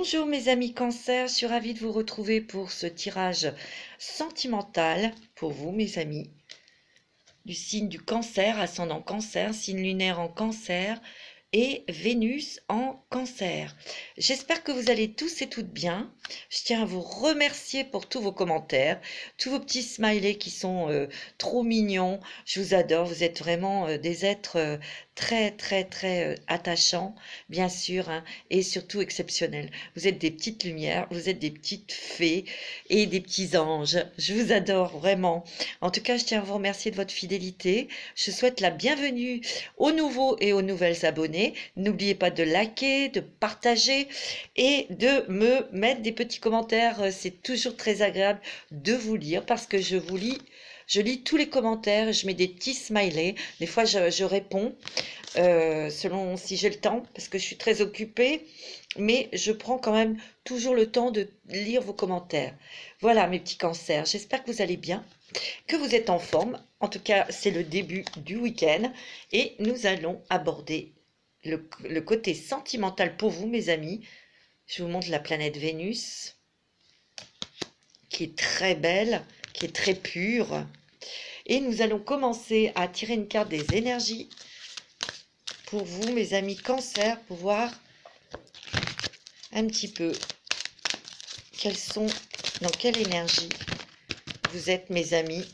Bonjour mes amis Cancer, je suis ravie de vous retrouver pour ce tirage sentimental pour vous mes amis. Du signe du Cancer, ascendant Cancer, signe lunaire en Cancer et Vénus en Cancer. J'espère que vous allez tous et toutes bien. Je tiens à vous remercier pour tous vos commentaires, tous vos petits smileys qui sont trop mignons. Je vous adore, vous êtes vraiment des êtres très attachants, bien sûr, hein, et surtout exceptionnels. Vous êtes des petites lumières, vous êtes des petites fées et des petits anges. Je vous adore vraiment. En tout cas, je tiens à vous remercier de votre fidélité. Je souhaite la bienvenue aux nouveaux et aux nouvelles abonnés. N'oubliez pas de liker, de partager et de me mettre des petits commentaires. C'est toujours très agréable de vous lire parce que je vous lis. Je lis tous les commentaires, je mets des petits smileys. Des fois, je réponds selon si j'ai le temps, parce que je suis très occupée. Mais je prends quand même toujours le temps de lire vos commentaires. Voilà, mes petits cancers. J'espère que vous allez bien, que vous êtes en forme. En tout cas, c'est le début du week-end. Et nous allons aborder le côté sentimental pour vous, mes amis. Je vous montre la planète Vénus, qui est très belle, qui est très pure. Et nous allons commencer à tirer une carte des énergies pour vous, mes amis Cancer, pour voir un petit peu dans quelle énergie vous êtes, mes amis,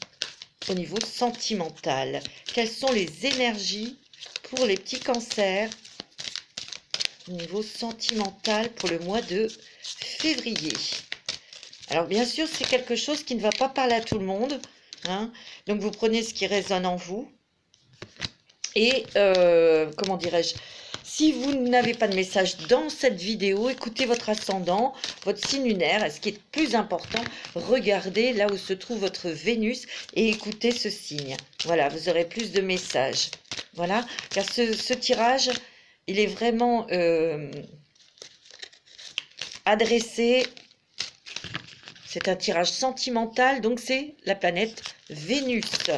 au niveau sentimental. Quelles sont les énergies pour les petits cancers au niveau sentimental pour le mois de février? Alors, bien sûr, c'est quelque chose qui ne va pas parler à tout le monde, hein. Donc, vous prenez ce qui résonne en vous. Et, comment dirais-je, si vous n'avez pas de message dans cette vidéo, écoutez votre ascendant, votre signe lunaire. Et ce qui est plus important, regardez là où se trouve votre Vénus et écoutez ce signe. Voilà, vous aurez plus de messages. Voilà, car ce tirage, il est vraiment adressé. C'est un tirage sentimental, donc c'est la planète Vénus.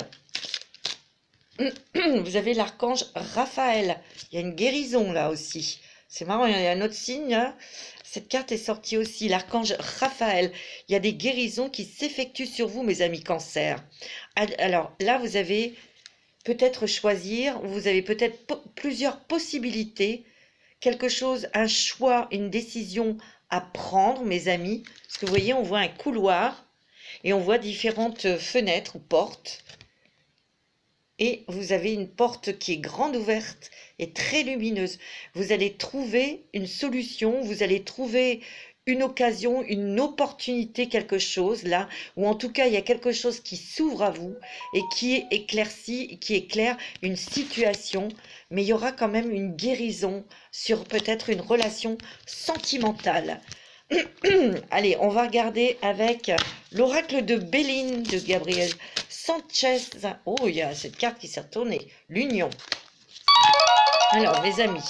Vous avez l'archange Raphaël. Il y a une guérison là aussi. C'est marrant, il y a un autre signe. Hein. Cette carte est sortie aussi, l'archange Raphaël. Il y a des guérisons qui s'effectuent sur vous, mes amis Cancer. Alors là, vous avez peut-être choisir, vous avez peut-être plusieurs possibilités. Quelque chose, un choix, une décision à prendre, mes amis. Parce que vous voyez, on voit un couloir et on voit différentes fenêtres ou portes. Et vous avez une porte qui est grande ouverte et très lumineuse. Vous allez trouver une solution, vous allez trouver une occasion, une opportunité, quelque chose là, ou en tout cas il y a quelque chose qui s'ouvre à vous et qui éclaircit, qui éclaire une situation, mais il y aura quand même une guérison sur peut-être une relation sentimentale. Allez, on va regarder avec l'oracle de Béline de Gabriel Sanchez. Oh, il y a cette carte qui s'est retournée. L'union. Alors, mes amis.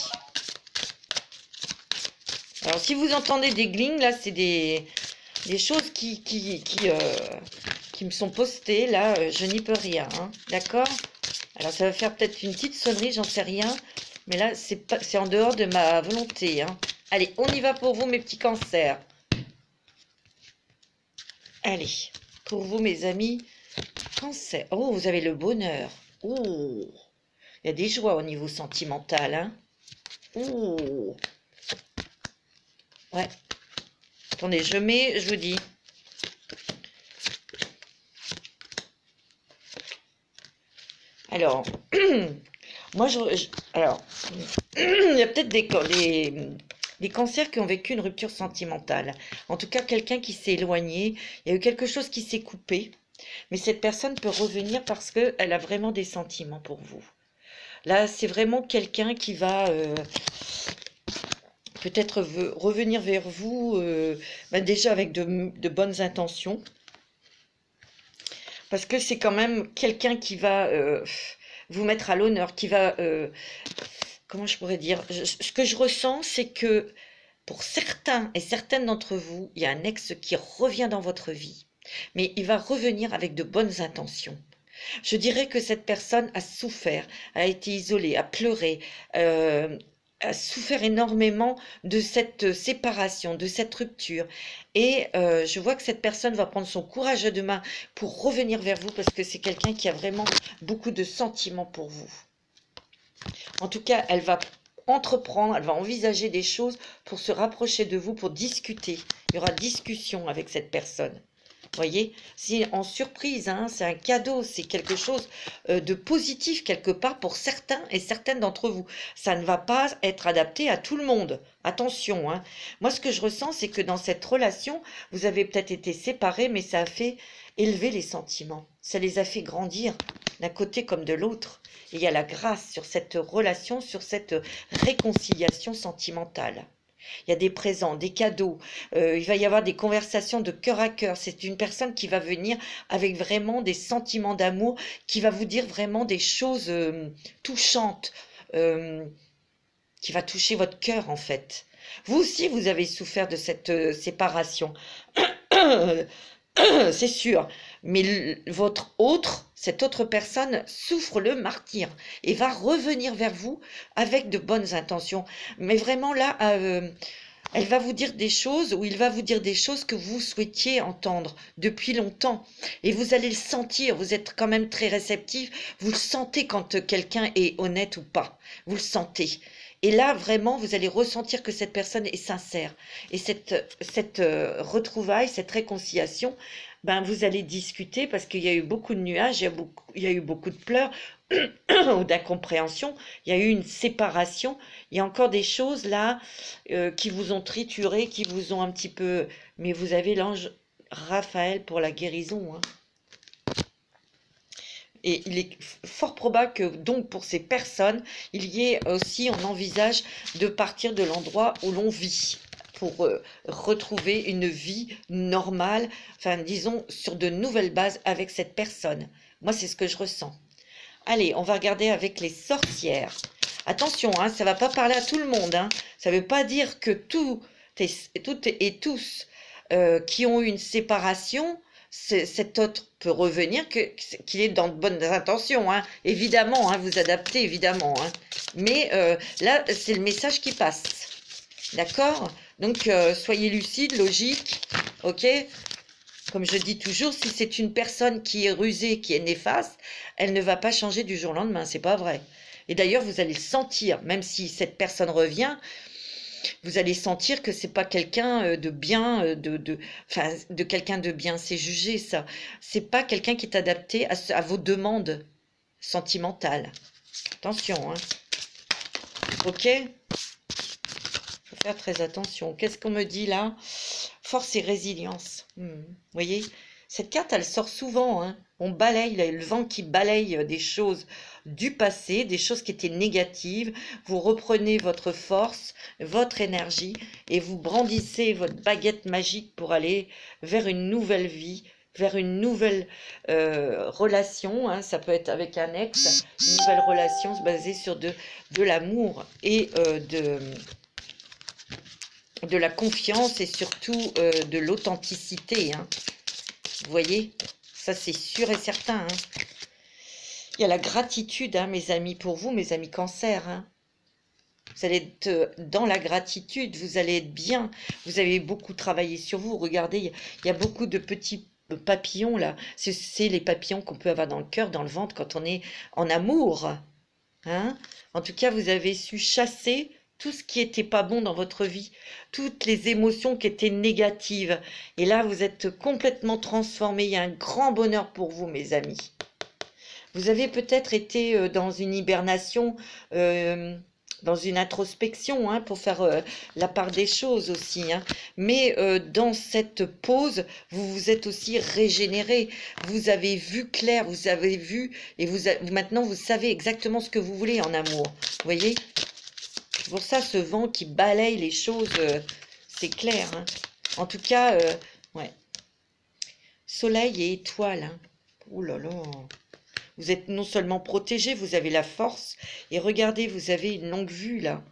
Alors, si vous entendez des glings, là, c'est des choses qui me sont postées. Là, je n'y peux rien. Hein, d'accord? Alors, ça va faire peut-être une petite sonnerie, j'en sais rien. Mais là, c'est en dehors de ma volonté. Hein. Allez, on y va pour vous, mes petits cancers. Allez, pour vous, mes amis, cancer. Oh, vous avez le bonheur. Oh, il y a des joies au niveau sentimental. Hein. Oh. Ouais. Attendez, je vous dis. Alors, moi, alors, il y a peut-être des cancers qui ont vécu une rupture sentimentale. En tout cas, quelqu'un qui s'est éloigné. Il y a eu quelque chose qui s'est coupé. Mais cette personne peut revenir parce qu'elle a vraiment des sentiments pour vous. Là, c'est vraiment quelqu'un qui va peut-être revenir vers vous déjà avec de bonnes intentions. Parce que c'est quand même quelqu'un qui va vous mettre à l'honneur, qui va... comment je pourrais dire, ce que je ressens, c'est que pour certains et certaines d'entre vous, il y a un ex qui revient dans votre vie. Mais il va revenir avec de bonnes intentions. Je dirais que cette personne a souffert, a été isolée, a pleuré, a souffert énormément de cette séparation, de cette rupture. Et je vois que cette personne va prendre son courage à deux mains pour revenir vers vous parce que c'est quelqu'un qui a vraiment beaucoup de sentiments pour vous. En tout cas, elle va entreprendre, elle va envisager des choses pour se rapprocher de vous, pour discuter. Il y aura discussion avec cette personne. Voyez, c'est en surprise, hein, c'est un cadeau, c'est quelque chose de positif quelque part pour certains et certaines d'entre vous. Ça ne va pas être adapté à tout le monde. Attention, hein. Moi, ce que je ressens, c'est que dans cette relation, vous avez peut-être été séparés, mais ça a fait élever les sentiments. Ça les a fait grandir d'un côté comme de l'autre. Et il y a la grâce sur cette relation, sur cette réconciliation sentimentale. Il y a des présents, des cadeaux, il va y avoir des conversations de cœur à cœur. C'est une personne qui va venir avec vraiment des sentiments d'amour, qui va vous dire vraiment des choses touchantes, qui va toucher votre cœur en fait. Vous aussi, vous avez souffert de cette séparation, c'est sûr, mais cette autre personne souffre le martyre et va revenir vers vous avec de bonnes intentions. Mais vraiment là, elle va vous dire des choses, ou il va vous dire des choses que vous souhaitiez entendre depuis longtemps. Et vous allez le sentir, vous êtes quand même très réceptif, vous le sentez quand quelqu'un est honnête ou pas, vous le sentez. Et là, vraiment, vous allez ressentir que cette personne est sincère. Et cette retrouvaille, cette réconciliation, ben, vous allez discuter parce qu'il y a eu beaucoup de nuages, il y a eu beaucoup de pleurs ou d'incompréhension, il y a eu une séparation. Il y a encore des choses là qui vous ont trituré, qui vous ont un petit peu... Mais vous avez l'ange Raphaël pour la guérison, hein. Et il est fort probable que donc pour ces personnes, il y ait aussi, on envisage de partir de l'endroit où l'on vit pour retrouver une vie normale, enfin disons sur de nouvelles bases avec cette personne. Moi, c'est ce que je ressens. Allez, on va regarder avec les sorcières. Attention, hein, ça ne va pas parler à tout le monde. Hein. Ça ne veut pas dire que toutes et tous qui ont eu une séparation, cet autre peut revenir, qu'il est dans de bonnes intentions, hein. Évidemment, hein, vous adaptez, évidemment. Hein. Mais là, c'est le message qui passe. D'accord? Donc, soyez lucide, logique, ok? Comme je dis toujours, si c'est une personne qui est rusée, qui est néfaste, elle ne va pas changer du jour au lendemain, c'est pas vrai. Et d'ailleurs, vous allez le sentir, même si cette personne revient, vous allez sentir que c'est pas quelqu'un de bien, de quelqu'un de bien, c'est jugé ça. C'est pas quelqu'un qui est adapté à vos demandes sentimentales. Attention, hein. Ok? Faut faire très attention. Qu'est-ce qu'on me dit là? Force et résilience. Vous voyez? Cette carte, elle sort souvent, hein. On balaye, là, le vent qui balaye des choses du passé, des choses qui étaient négatives. Vous reprenez votre force, votre énergie et vous brandissez votre baguette magique pour aller vers une nouvelle vie, vers une nouvelle relation. Hein. Ça peut être avec un ex, une nouvelle relation basée sur de l'amour et de la confiance et surtout de l'authenticité. Hein. Vous voyez, ça c'est sûr et certain. Hein. Il y a la gratitude, hein, mes amis, pour vous, mes amis cancer. Hein. Vous allez être dans la gratitude, vous allez être bien. Vous avez beaucoup travaillé sur vous. Regardez, il y a beaucoup de petits papillons là. C'est les papillons qu'on peut avoir dans le cœur, dans le ventre quand on est en amour. Hein. En tout cas, vous avez su chasser tout ce qui n'était pas bon dans votre vie, toutes les émotions qui étaient négatives. Et là, vous êtes complètement transformés. Il y a un grand bonheur pour vous, mes amis. Vous avez peut-être été dans une hibernation, dans une introspection, hein, pour faire la part des choses aussi. Hein. Mais dans cette pause, vous vous êtes aussi régénéré. Vous avez vu clair, vous avez vu, et maintenant, vous savez exactement ce que vous voulez en amour. Vous voyez ? C'est pour ça, ce vent qui balaye les choses, c'est clair. Hein. En tout cas, ouais. Soleil et étoile. Hein. Ouh là là. Vous êtes non seulement protégé, vous avez la force. Et regardez, vous avez une longue vue là.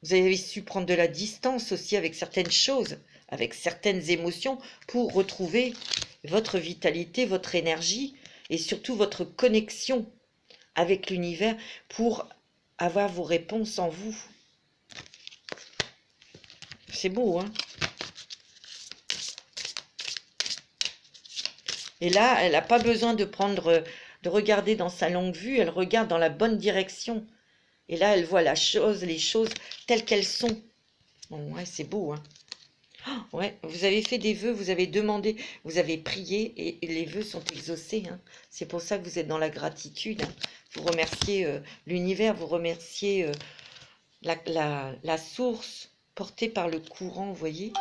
Vous avez su prendre de la distance aussi avec certaines choses, avec certaines émotions pour retrouver votre vitalité, votre énergie et surtout votre connexion avec l'univers pour avoir vos réponses en vous. C'est beau, hein? Et là, elle n'a pas besoin de de regarder dans sa longue vue, elle regarde dans la bonne direction. Et là, elle voit les choses telles qu'elles sont. Bon, ouais, c'est beau, hein? Oh, ouais, vous avez fait des vœux, vous avez demandé, vous avez prié et les vœux sont exaucés, hein. C'est pour ça que vous êtes dans la gratitude, hein. Vous remerciez l'univers, vous remerciez la source portée par le courant, vous voyez?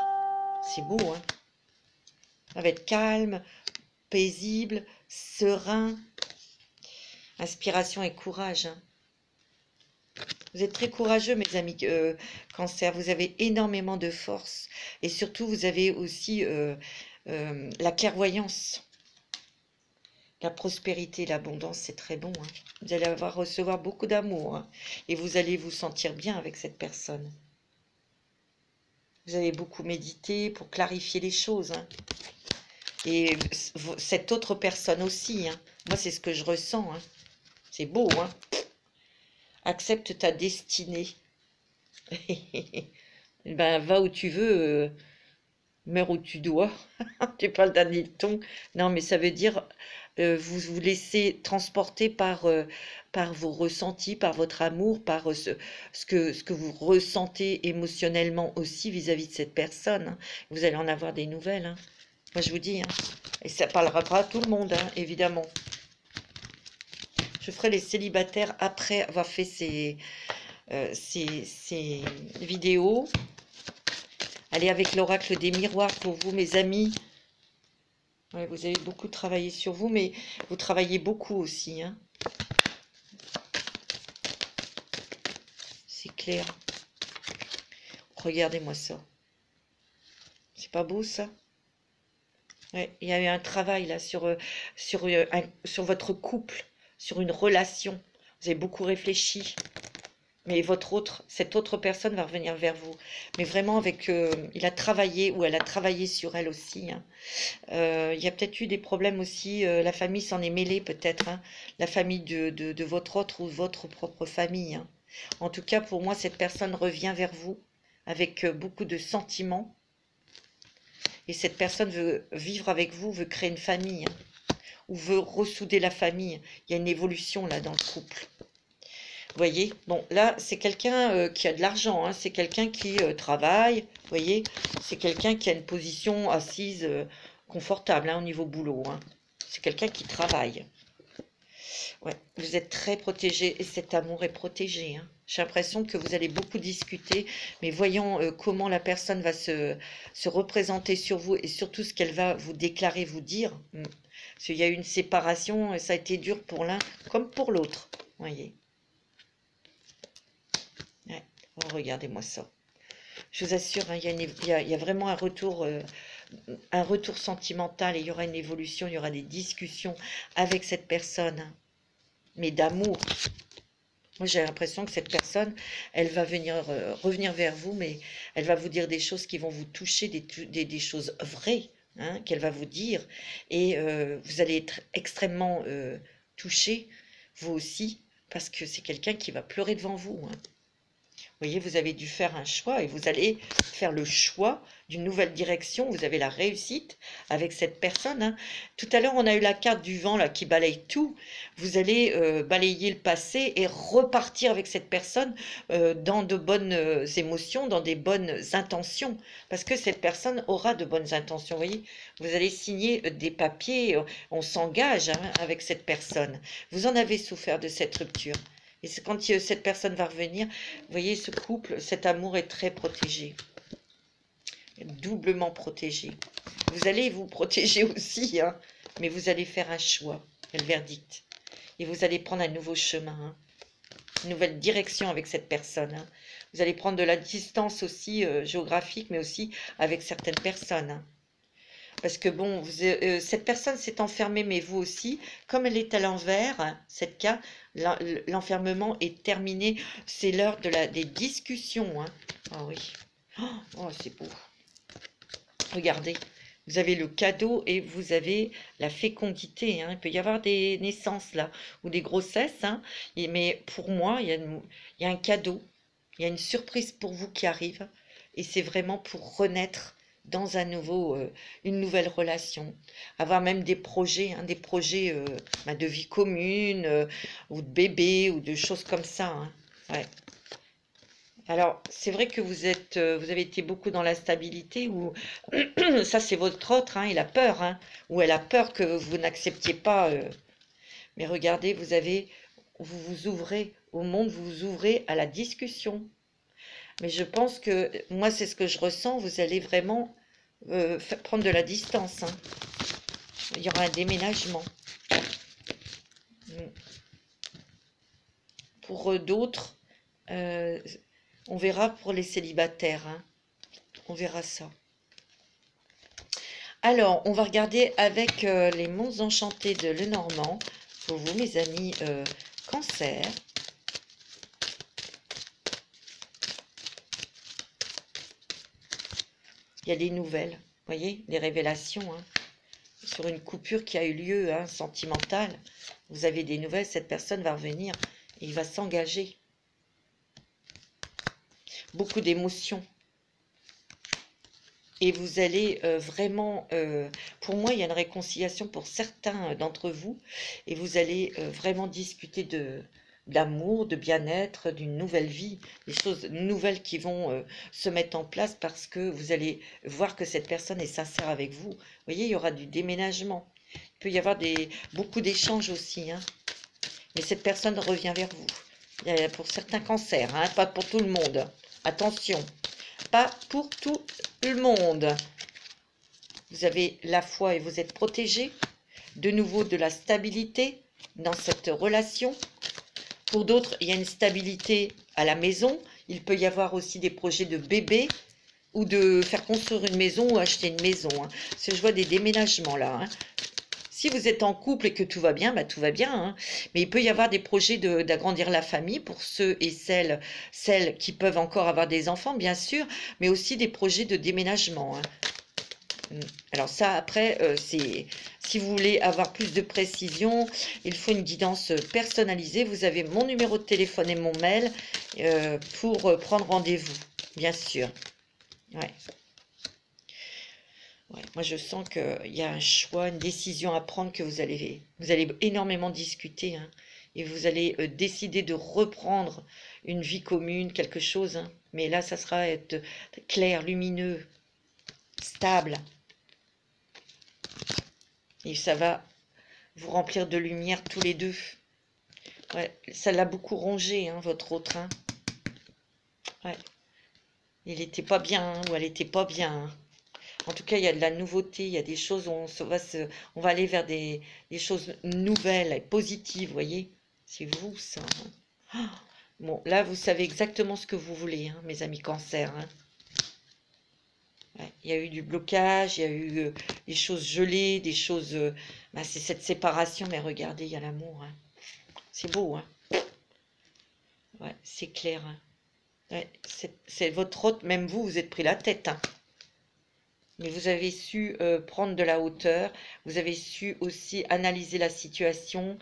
C'est beau, hein? Ça va être calme, paisible, serein, inspiration et courage, hein. Vous êtes très courageux, mes amis Cancer. Vous avez énormément de force. Et surtout, vous avez aussi la clairvoyance. La prospérité, l'abondance, c'est très bon, hein. Vous allez recevoir beaucoup d'amour, hein. Et vous allez vous sentir bien avec cette personne. Vous avez beaucoup médité pour clarifier les choses, hein. Et cette autre personne aussi, hein. Moi, c'est ce que je ressens, hein. C'est beau, hein. Accepte ta destinée. Ben, va où tu veux, meurs où tu dois. Tu parles d'un dicton. Non, mais ça veut dire vous vous laissez transporter par vos ressentis, par votre amour, par ce que vous ressentez émotionnellement aussi vis-à-vis de cette personne, hein. Vous allez en avoir des nouvelles, hein. Moi, je vous dis, hein. Et ça parlera pas à tout le monde, hein, évidemment. Je ferai les célibataires après avoir fait ces vidéos. Allez, avec l'oracle des miroirs pour vous, mes amis. Ouais, vous avez beaucoup travaillé sur vous, mais vous travaillez beaucoup aussi, hein. C'est clair. Regardez-moi ça. C'est pas beau, ça? Ouais, il y a eu un travail là sur votre couple, sur une relation. Vous avez beaucoup réfléchi. Mais cette autre personne va revenir vers vous. Mais vraiment avec, il a travaillé ou elle a travaillé sur elle aussi, hein. Il y a peut-être eu des problèmes aussi. La famille s'en est mêlée peut-être, hein. La famille de votre autre ou votre propre famille, hein. En tout cas, pour moi, cette personne revient vers vous avec beaucoup de sentiments. Et cette personne veut vivre avec vous, veut créer une famille, hein, ou veut ressouder la famille. Il y a une évolution là dans le couple. Vous voyez, bon, là, c'est quelqu'un qui a de l'argent, hein, c'est quelqu'un qui travaille, vous voyez, c'est quelqu'un qui a une position assise confortable, hein, au niveau boulot, hein. C'est quelqu'un qui travaille. Ouais, vous êtes très protégé et cet amour est protégé, hein. J'ai l'impression que vous allez beaucoup discuter, mais voyons comment la personne va se représenter sur vous et surtout ce qu'elle va vous déclarer, vous dire. Parce qu'il y a eu une séparation et ça a été dur pour l'un comme pour l'autre, voyez. Ouais. Oh, regardez-moi ça. Je vous assure, hein, il y a vraiment un retour sentimental et il y aura une évolution, il y aura des discussions avec cette personne, hein, mais d'amour. Moi, j'ai l'impression que cette personne, elle va revenir vers vous, mais elle va vous dire des choses qui vont vous toucher, des choses vraies, hein, qu'elle va vous dire. Et vous allez être extrêmement touché, vous aussi, parce que c'est quelqu'un qui va pleurer devant vous, hein. Vous voyez, vous avez dû faire un choix et vous allez faire le choix d'une nouvelle direction. Vous avez la réussite avec cette personne, hein. Tout à l'heure, on a eu la carte du vent là, qui balaye tout. Vous allez balayer le passé et repartir avec cette personne dans de bonnes émotions, dans des bonnes intentions. Parce que cette personne aura de bonnes intentions. Vous voyez, vous allez signer des papiers, on s'engage, hein, avec cette personne. Vous en avez souffert de cette rupture. Et c'est quand cette personne va revenir, vous voyez, ce couple, cet amour est très protégé. Doublement protégé. Vous allez vous protéger aussi, hein, mais vous allez faire un choix, le verdict. Et vous allez prendre un nouveau chemin, hein, une nouvelle direction avec cette personne, hein. Vous allez prendre de la distance aussi géographique, mais aussi avec certaines personnes, hein. Parce que bon, cette personne s'est enfermée, mais vous aussi, comme elle est à l'envers, hein, cette carte, l'enfermement est terminé. C'est l'heure des discussions, hein. Ah oui. Oh, c'est beau. Regardez, vous avez le cadeau et vous avez la fécondité, hein. Il peut y avoir des naissances là, ou des grossesses, hein. Mais pour moi, il y a un cadeau, il y a une surprise pour vous qui arrive. et c'est vraiment pour renaître dans une nouvelle relation. Avoir même des projets, hein, de vie commune, ou de bébé, ou de choses comme ça. Hein. Ouais. Alors, c'est vrai que vous avez été beaucoup dans la stabilité, ou ça c'est votre autre, hein, il a peur, hein, ou elle a peur que vous n'acceptiez pas. Mais regardez, vous vous ouvrez au monde, vous vous ouvrez à la discussion. Mais je pense que, moi c'est ce que je ressens, vous allez vraiment prendre de la distance. Hein. Il y aura un déménagement. Pour d'autres, on verra pour les célibataires. Hein. On verra ça. Alors, on va regarder avec les monts enchantés de Lenormand. Pour vous, mes amis Cancer. Il y a des nouvelles, vous voyez, des révélations. Hein, sur une coupure qui a eu lieu, hein, sentimentale. Vous avez des nouvelles, cette personne va revenir et il va s'engager. Beaucoup d'émotions. Et vous allez vraiment, pour moi, il y a une réconciliation pour certains d'entre vous. Et vous allez vraiment discuter d'amour, de bien-être, d'une nouvelle vie. Des choses nouvelles qui vont se mettre en place parce que vous allez voir que cette personne est sincère avec vous. Vous voyez, il y aura du déménagement. Il peut y avoir beaucoup d'échanges aussi. Hein. Mais cette personne revient vers vous. Pour certains cancers, hein, pas pour tout le monde. Attention. Pas pour tout le monde. Vous avez la foi et vous êtes protégé. De nouveau, de la stabilité dans cette relation. Pour d'autres, il y a une stabilité à la maison. Il peut y avoir aussi des projets de bébé ou de faire construire une maison ou acheter une maison. Hein. Parce que je vois des déménagements là. Hein. Si vous êtes en couple et que tout va bien, bah tout va bien. Hein. Mais il peut y avoir des projets d'agrandir la famille pour ceux et celles qui peuvent encore avoir des enfants, bien sûr, mais aussi des projets de déménagement. Hein. Alors ça, après, si vous voulez avoir plus de précision, il faut une guidance personnalisée. Vous avez mon numéro de téléphone et mon mail pour prendre rendez-vous, bien sûr. Ouais. Ouais, moi, je sens qu'il y a un choix, une décision à prendre que vous allez énormément discuter. Hein, et vous allez décider de reprendre une vie commune, quelque chose. Hein, mais là, ça sera être clair, lumineux, stable. Et ça va vous remplir de lumière tous les deux. Ouais, ça l'a beaucoup rongé, hein, votre autre. Hein. Ouais. Il n'était pas bien, hein, ou elle n'était pas bien. Hein. En tout cas, il y a de la nouveauté, il y a des choses où on va aller vers des choses nouvelles et positives, vous voyez. C'est vous, ça. Hein. Bon, là, vous savez exactement ce que vous voulez, hein, mes amis Cancer. Hein. Ouais, il y a eu du blocage, il y a eu des choses gelées, des choses... bah, c'est cette séparation, mais regardez, il y a l'amour. Hein. C'est beau, hein. Ouais, c'est clair. Hein. Ouais, c'est votre autre, même vous, vous êtes pris la tête, hein. Mais vous avez su prendre de la hauteur, vous avez su aussi analyser la situation,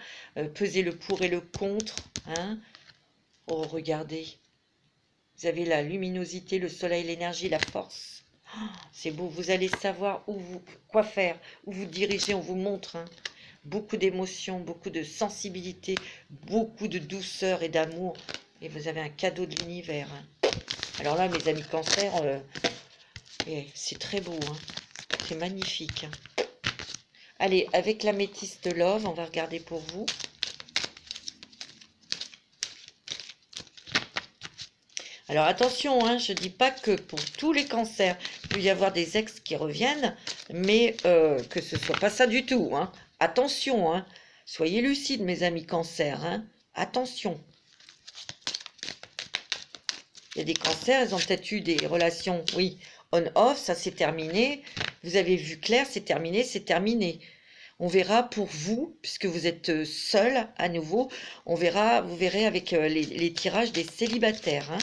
peser le pour et le contre. Hein. Oh, regardez. Vous avez la luminosité, le soleil, l'énergie, la force. Oh, c'est beau, vous allez savoir quoi faire, où vous dirigez, on vous montre. Hein. Beaucoup d'émotions, beaucoup de sensibilité, beaucoup de douceur et d'amour. Et vous avez un cadeau de l'univers. Hein. Alors là, mes amis Cancer... c'est très beau, hein. C'est magnifique. Hein. Allez, avec l'améthyste Love, on va regarder pour vous. Alors attention, hein, je ne dis pas que pour tous les cancers, il peut y avoir des ex qui reviennent, mais que ce ne soit pas ça du tout. Hein. Attention, hein. Soyez lucides, mes amis Cancer. Hein. Attention. Il y a des cancers, elles ont peut-être eu des relations, oui, on-off, ça c'est terminé. Vous avez vu clair, c'est terminé, c'est terminé. On verra pour vous, puisque vous êtes seul à nouveau, vous verrez avec les tirages des célibataires, hein,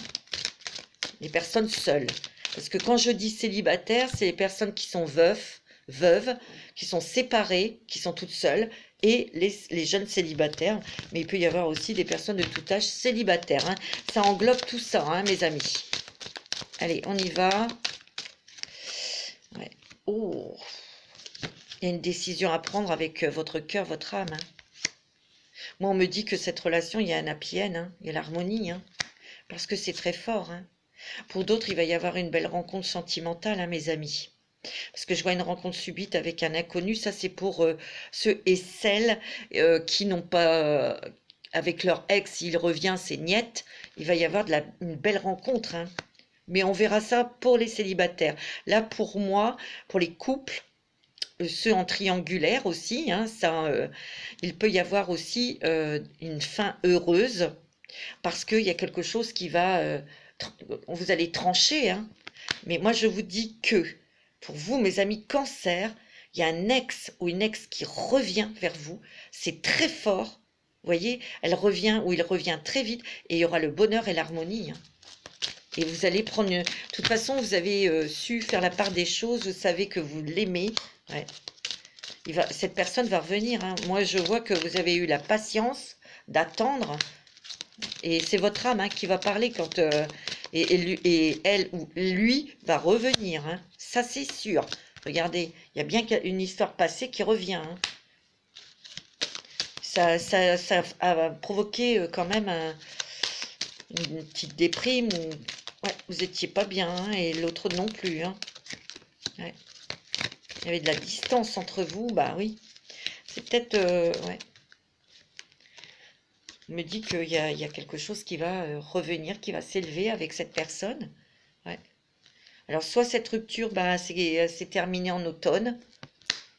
les personnes seules. Parce que quand je dis célibataire, c'est les personnes qui sont veuves, qui sont séparées, qui sont toutes seules, et les jeunes célibataires. Mais il peut y avoir aussi des personnes de tout âge célibataires. Hein. Ça englobe tout ça, hein, mes amis. Allez, on y va. Ouais. Oh, il y a une décision à prendre avec votre cœur, votre âme. Hein. Moi, on me dit que cette relation, il y a un happy end, hein, il y a l'harmonie, hein, parce que c'est très fort. Hein. Pour d'autres, il va y avoir une belle rencontre sentimentale, hein, mes amis. Parce que je vois une rencontre subite avec un inconnu, ça c'est pour ceux et celles qui n'ont pas, avec leur ex, il revient, c'est niette, il va y avoir une belle rencontre. Hein. Mais on verra ça pour les célibataires. Là, pour moi, pour les couples, ceux en triangulaire aussi, hein, ça, il peut y avoir aussi une fin heureuse parce qu'il y a quelque chose qui va, vous allez trancher, hein. Mais moi je vous dis que pour vous, mes amis cancer, il y a un ex ou une ex qui revient vers vous, c'est très fort, vous voyez, elle revient ou il revient très vite et il y aura le bonheur et l'harmonie, hein. Et vous allez prendre, de toute façon, vous avez su faire la part des choses, vous savez que vous l'aimez, ouais. Cette personne va revenir, hein. Moi, je vois que vous avez eu la patience d'attendre. Et c'est votre âme, hein, qui va parler quand... et elle ou lui va revenir. Hein. Ça, c'est sûr. Regardez, il y a bien une histoire passée qui revient. Hein. Ça a provoqué quand même une petite déprime. Ouais, vous n'étiez pas bien, hein, et l'autre non plus. Hein. Ouais. Il y avait de la distance entre vous, bah oui. C'est peut-être... ouais. On me dit qu'il y a quelque chose qui va revenir, qui va s'élever avec cette personne. Ouais. Alors, soit cette rupture, bah, c'est terminé en automne.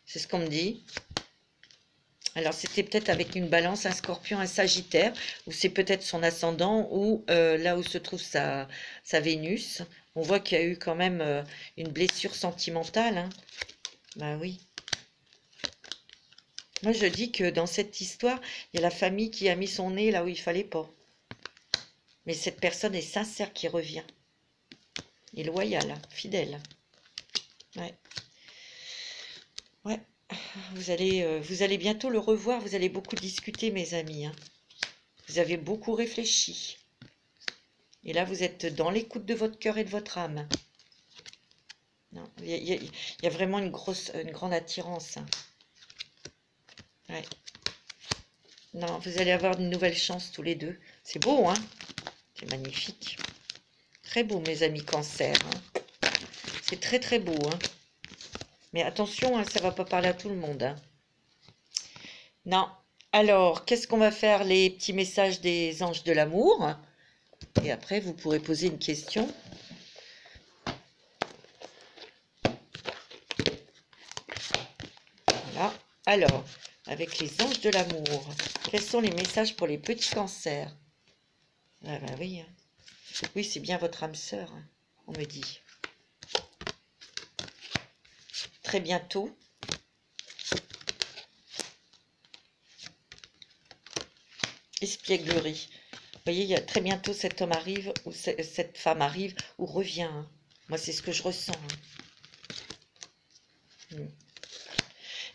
C'est ce qu'on me dit. Alors, c'était peut-être avec une balance, un scorpion, un sagittaire, ou c'est peut-être son ascendant, ou là où se trouve sa Vénus. On voit qu'il y a eu quand même une blessure sentimentale. Hein. Bah oui. Moi, je dis que dans cette histoire, il y a la famille qui a mis son nez là où il fallait pas. Mais cette personne est sincère qui revient. Et loyale, fidèle. Ouais. Ouais. Vous allez bientôt le revoir. Vous allez beaucoup discuter, mes amis. Hein. Vous avez beaucoup réfléchi. Et là, vous êtes dans l'écoute de votre cœur et de votre âme. Non, il y a vraiment une grande attirance. Hein. Ouais. Non, vous allez avoir une nouvelle chance tous les deux. C'est beau, hein? C'est magnifique. Très beau, mes amis cancer. Hein. C'est très, très beau. Hein. Mais attention, hein, ça ne va pas parler à tout le monde. Hein. Non. Alors, qu'est-ce qu'on va faire? Les petits messages des anges de l'amour. Et après, vous pourrez poser une question. Voilà. Alors, avec les anges de l'amour, quels sont les messages pour les petits cancers? Ah bah oui. Hein. Oui, c'est bien votre âme sœur, hein, on me dit. Très bientôt. Espièglerie. Vous voyez, il y a très bientôt cet homme arrive, ou cette femme arrive, ou revient. Hein. Moi, c'est ce que je ressens. Hein.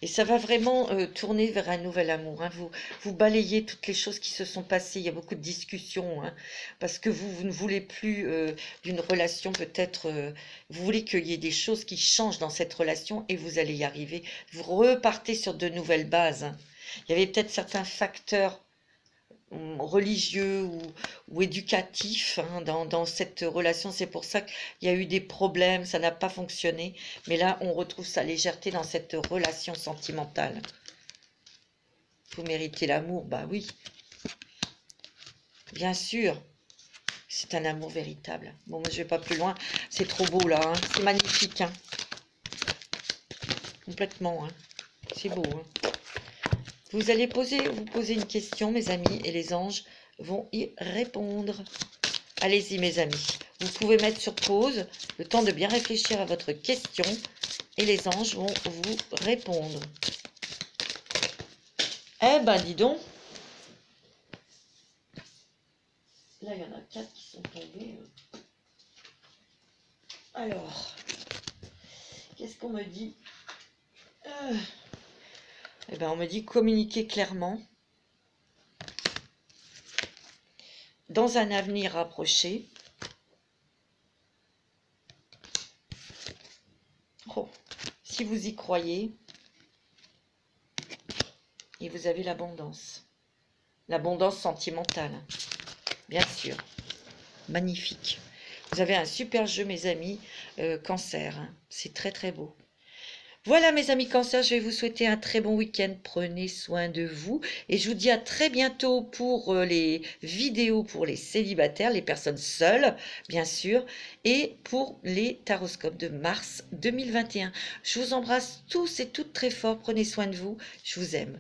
Et ça va vraiment tourner vers un nouvel amour. Hein. Vous balayez toutes les choses qui se sont passées. Il y a beaucoup de discussions. Hein, parce que vous ne voulez plus d'une relation peut-être... vous voulez qu'il y ait des choses qui changent dans cette relation et vous allez y arriver. Vous repartez sur de nouvelles bases. Hein. Il y avait peut-être certains facteurs religieux ou éducatifs hein, dans cette relation. C'est pour ça qu'il y a eu des problèmes, ça n'a pas fonctionné. Mais là, on retrouve sa légèreté dans cette relation sentimentale. Vous méritez l'amour, bah oui. Bien sûr, c'est un amour véritable. Bon, moi, je vais pas plus loin. C'est trop beau, là. Hein. C'est magnifique. Hein. Complètement. Hein. C'est beau. Hein. Vous allez vous poser une question, mes amis, et les anges vont y répondre. Allez-y, mes amis. Vous pouvez mettre sur pause le temps de bien réfléchir à votre question et les anges vont vous répondre. Eh ben, dis donc. Là, il y en a 4 qui sont tombés. Alors, qu'est-ce qu'on me dit? Eh ben, on me dit communiquer clairement. Dans un avenir rapproché. Oh, si vous y croyez, et vous avez l'abondance. L'abondance sentimentale, bien sûr. Magnifique. Vous avez un super jeu, mes amis, Cancer. Hein. C'est très, très beau. Voilà, mes amis Cancer, je vais vous souhaiter un très bon week-end. Prenez soin de vous. Et je vous dis à très bientôt pour les vidéos pour les célibataires, les personnes seules, bien sûr, et pour les taroscopes de mars 2021. Je vous embrasse tous et toutes très fort. Prenez soin de vous. Je vous aime.